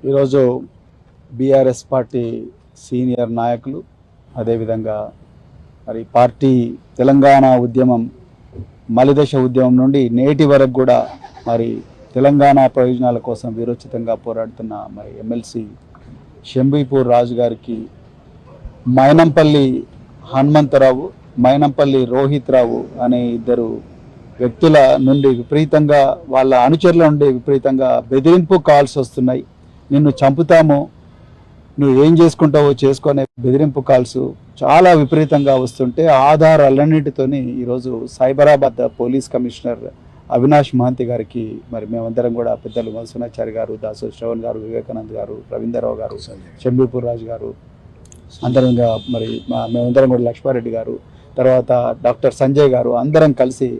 ఈరోజు BRS party senior నాయకులు అదేవిధంగా మరి పార్టీ తెలంగాణ ఉద్యమం మలిదశ ఉద్యమం నుండి నేటి వరకు కూడా మరి తెలంగాణ ప్రయోజనాల కోసం వీరోచితంగా పోరాడుతున్న మరి ఎమ్మెల్సీ షంబీపూర్ రాజు గారికి మైనంపల్లి హనుమంతరావు, మైనంపల్లి రోహిత్ రావు అనే ఇద్దరు వ్యక్తుల నుండి విపరీతంగా వాళ్ళ అనుచరుల నుండి విపరీతంగా బెదిరింపు కాల్స్ వస్తున్నాయి. నిన్ను చంపుతాము, నువ్వు ఏం చేసుకుంటావో చేసుకునే బెదిరింపు కాల్స్ చాలా విపరీతంగా వస్తుంటే ఆధారాలన్నింటితోని ఈరోజు సైబరాబాద్ పోలీస్ కమిషనర్ అవినాష్ మహంతి గారికి మరి మేమందరం కూడా పెద్దలు మధుసూనాచారి గారు, దాసు శ్రవణ్ గారు, వివేకానంద్ గారు, రవీంద్రరావు గారు, షంబీపూర్ రాజు గారు అందరంగా మరి మేమందరం కూడా లక్ష్మారెడ్డి గారు, తర్వాత డాక్టర్ సంజయ్ గారు అందరం కలిసి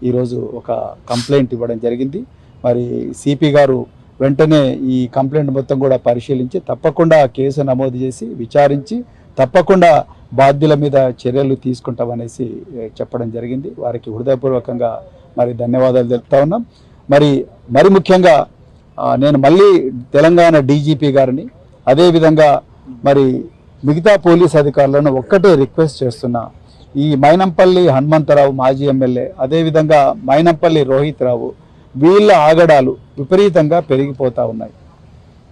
ఈరోజు ఒక కంప్లైంట్ ఇవ్వడం జరిగింది. మరి సిపి గారు వెంటనే ఈ కంప్లైంట్ మొత్తం కూడా పరిశీలించి తప్పకుండా కేసు నమోదు చేసి విచారించి తప్పకుండా బాధ్యుల మీద చర్యలు తీసుకుంటామనేసి చెప్పడం జరిగింది. వారికి హృదయపూర్వకంగా మరి ధన్యవాదాలు తెలుపుతా ఉన్నాం. మరి ముఖ్యంగా నేను మళ్ళీ తెలంగాణ డీజీపీ గారిని అదేవిధంగా మరి మిగతా పోలీస్ అధికారులను ఒక్కటే రిక్వెస్ట్ చేస్తున్నా. ఈ మైనంపల్లి హనుమంతరావు మాజీ ఎమ్మెల్యే అదేవిధంగా మైనంపల్లి రోహిత్ రావు వీళ్ళ ఆగడాలు విపరీతంగా పెరిగిపోతూ ఉన్నాయి.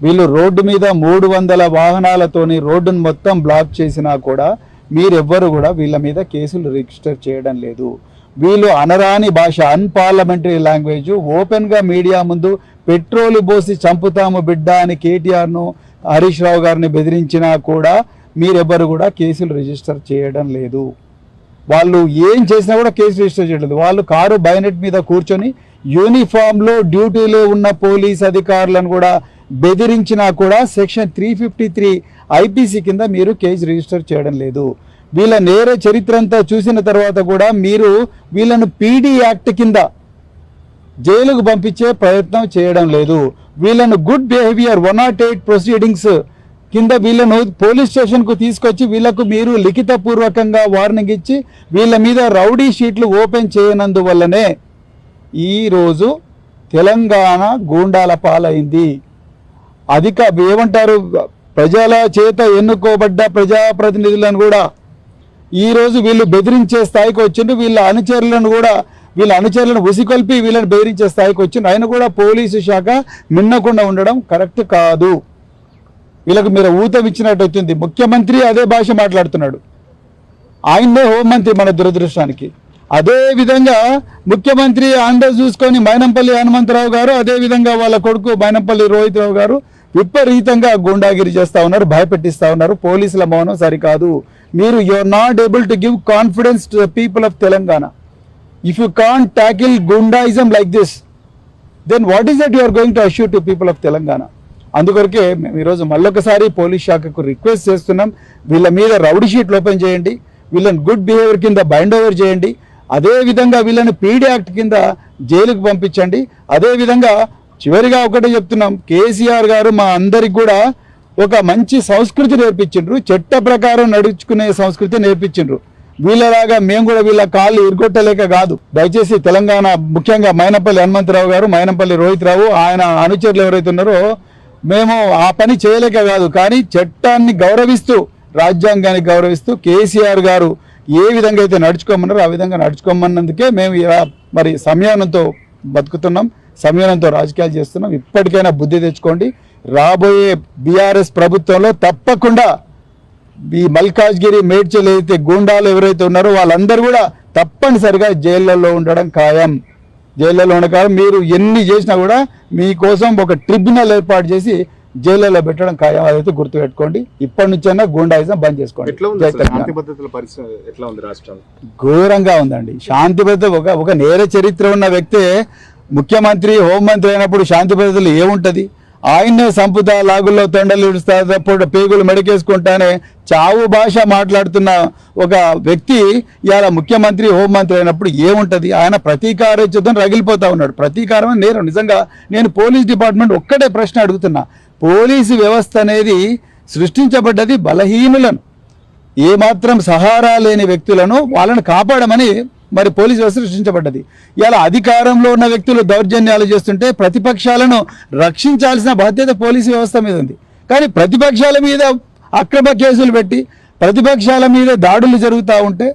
వీళ్ళు రోడ్డు మీద 300 వాహనాలతోని రోడ్డును మొత్తం బ్లాక్ చేసినా కూడా మీరెవ్వరు కూడా వీళ్ళ మీద కేసులు రిజిస్టర్ చేయడం లేదు. వీళ్ళు అనరాని భాష, అన్పార్లమెంటరీ లాంగ్వేజ్ ఓపెన్గా మీడియా ముందు పెట్రోలు పోసి చంపుతాము బిడ్డ అని కేటీఆర్ను హరీష్ రావు గారిని బెదిరించినా కూడా మీరెవ్వరు కూడా కేసులు రిజిస్టర్ చేయడం లేదు. వాళ్ళు ఏం చేసినా కూడా కేసు రిజిస్టర్ చేయలేదు. వాళ్ళు కారు బైనెట్ మీద కూర్చొని యూనిఫామ్లో డ్యూటీలో ఉన్న పోలీస్ అధికారులను కూడా బెదిరించినా కూడా సెక్షన్ 353 ఐపీసీ కింద మీరు కేసు రిజిస్టర్ చేయడం లేదు. వీళ్ళ నేర చరిత్ర అంతా చూసిన తర్వాత కూడా మీరు వీళ్ళను పీడీ యాక్ట్ కింద జైలుకు పంపించే ప్రయత్నం చేయడం లేదు. వీళ్ళను గుడ్ బిహేవియర్ 108 ప్రొసీడింగ్స్ కింద వీళ్ళను పోలీస్ స్టేషన్కు తీసుకొచ్చి వీళ్లకు మీరు లిఖితపూర్వకంగా వార్నింగ్ ఇచ్చి వీళ్ళ మీద రౌడీ షీట్లు ఓపెన్ చేయనందువల్లనే ఈరోజు తెలంగాణ గూండాల పాలైంది. ఏమంటారు, ప్రజల చేత ఎన్నుకోబడ్డ ప్రజాప్రతినిధులను కూడా ఈరోజు వీళ్ళు బెదిరించే స్థాయికి వచ్చిండ్రు. వీళ్ళ అనుచరులను ఉసికొల్పి వీళ్ళని బెదిరించే స్థాయికి వచ్చిండ్రు. ఆయన కూడా పోలీసు శాఖ మిన్నకుండా ఉండడం కరెక్ట్ కాదు. వీళ్ళకు మీరు ఊతం ఇచ్చినట్టు వచ్చింది. ముఖ్యమంత్రి అదే భాష మాట్లాడుతున్నాడు, ఆయన్నే హోంమంత్రి మన దురదృష్టానికి. అదేవిధంగా ముఖ్యమంత్రి ఆంధ్ర చూసుకొని మైనంపల్లి హనుమంతరావు గారు అదేవిధంగా వాళ్ళ కొడుకు మైనంపల్లి రోహిత్ రావు గారు విపరీతంగా గుండాగిరి చేస్తూ ఉన్నారు, భయపెట్టిస్తూ ఉన్నారు. పోలీసుల మౌనం సరికాదు. మీరు are not able to give confidence to the people of Telangana. If you can't tackle goondaism like this, then what is that you are going to assure to people of Telangana? అందుకొరకే మేము ఈరోజు మళ్ళొకసారి పోలీస్ శాఖకు రిక్వెస్ట్ చేస్తున్నాం. వీళ్ళ మీద రౌడీ షీట్లు open చేయండి, వీళ్ళని గుడ్ బిహేవియర్ కింద బైండ్ ఓవర్ చేయండి, అదేవిధంగా వీళ్ళని పీడీ యాక్ట్ కింద జైలుకు పంపించండి. అదేవిధంగా చివరిగా ఒకటే చెప్తున్నాం, కేసీఆర్ గారు మా అందరికి కూడా ఒక మంచి సంస్కృతి నేర్పించిండ్రు, చట్ట ప్రకారం నడుచుకునే సంస్కృతి నేర్పించిండ్రు. వీళ్ళలాగా మేము కూడా వీళ్ళ కాళ్ళు ఇరుగొట్టలేక కాదు. దయచేసి తెలంగాణ ముఖ్యంగా మైనంపల్లి హనుమంతరావు గారు, మైనంపల్లి రోహిత్ రావు ఆయన అనుచరులు ఎవరైతే ఉన్నారో మేము ఆ పని చేయలేక కాదు, కానీ చట్టాన్ని గౌరవిస్తూ రాజ్యాంగాన్ని గౌరవిస్తూ కేసీఆర్ గారు ఏ విధంగా అయితే నడుచుకోమన్నారో ఆ విధంగా నడుచుకోమన్నందుకే మేము మరి సంయమనంతో బతుకుతున్నాం, సంయమనంతో రాజకీయాలు చేస్తున్నాం. ఇప్పటికైనా బుద్ధి తెచ్చుకోండి. రాబోయే బీఆర్ఎస్ ప్రభుత్వంలో తప్పకుండా ఈ మల్కాజ్గిరి మేడ్చల్ అయితే గూండాలు ఎవరైతే ఉన్నారో వాళ్ళందరూ కూడా తప్పనిసరిగా జైళ్ళల్లో ఉండడం ఖాయం. జైళ్ళలో ఉండకాలం మీరు ఎన్ని చేసినా కూడా మీకోసం ఒక ట్రిబ్యునల్ ఏర్పాటు చేసి జైళ్ళలో పెట్టడం ఖాయం. అదైతే గుర్తుపెట్టుకోండి. ఇప్పటి నుంచైనా గూండాయిజం బంద్ చేసుకోండి. ఘోరంగా ఉందండి శాంతి భద్రత. ఒక నేర చరిత్ర ఉన్న వ్యక్తే ముఖ్యమంత్రి హోంమంత్రి అయినప్పుడు శాంతి భద్రతలు ఏముంటది? ఆయన్నే సంపుతా, లాగుల్లో తొండలు ఇడుస్తా, పేగులు మెడకేసుకుంటానే చావు భాష మాట్లాడుతున్న ఒక వ్యక్తి ఇలా ముఖ్యమంత్రి హోంమంత్రి అయినప్పుడు ఏముంటుంది? ఆయన ప్రతీకారోచితం రగిలిపోతా ఉన్నాడు. ప్రతీకారం నేరం. నిజంగా నేను పోలీస్ డిపార్ట్మెంట్ ఒక్కటే ప్రశ్న అడుగుతున్నా. పోలీసు వ్యవస్థ అనేది సృష్టించబడ్డది బలహీనులను, ఏమాత్రం సహారా లేని వ్యక్తులను వాళ్ళని కాపాడమని మరి పోలీసు వ్యవస్థ సృష్టించబడ్డది. ఇలా అధికారంలో ఉన్న వ్యక్తులు దౌర్జన్యాలు చేస్తుంటే ప్రతిపక్షాలను రక్షించాల్సిన బాధ్యత పోలీసు వ్యవస్థ మీద ఉంది. కానీ ప్రతిపక్షాల మీద అక్రమ కేసులు పెట్టి ప్రతిపక్షాల మీద దాడులు జరుగుతూ ఉంటే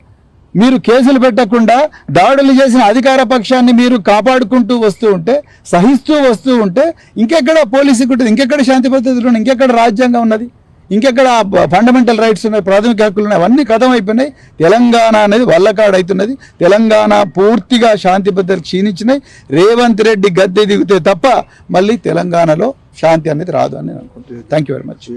మీరు కేసులు పెట్టకుండా దాడులు చేసిన అధికార పక్షాన్ని మీరు కాపాడుకుంటూ వస్తూ ఉంటే, సహిస్తూ వస్తూ ఉంటే ఇంకెక్కడ పోలీసుకు ఉంటుంది, ఇంకెక్కడ శాంతి భద్రతలు ఉన్నాయి, ఇంకెక్కడ రాజ్యాంగం ఉన్నది, ఇంకెక్కడ ఫండమెంటల్ రైట్స్ ఉన్నాయి, ప్రాథమిక హక్కులు ఉన్నాయి, అవన్నీ కథం అయిపోయినాయి. తెలంగాణ అనేది వల్లకాడు అవుతున్నది. తెలంగాణ పూర్తిగా శాంతి భద్రతలు క్షీణించినాయి. రేవంత్ రెడ్డి గద్దె దిగితే తప్ప మళ్ళీ తెలంగాణలో శాంతి అనేది రాదు అని నేను అనుకుంటున్నాను. Thank you very much.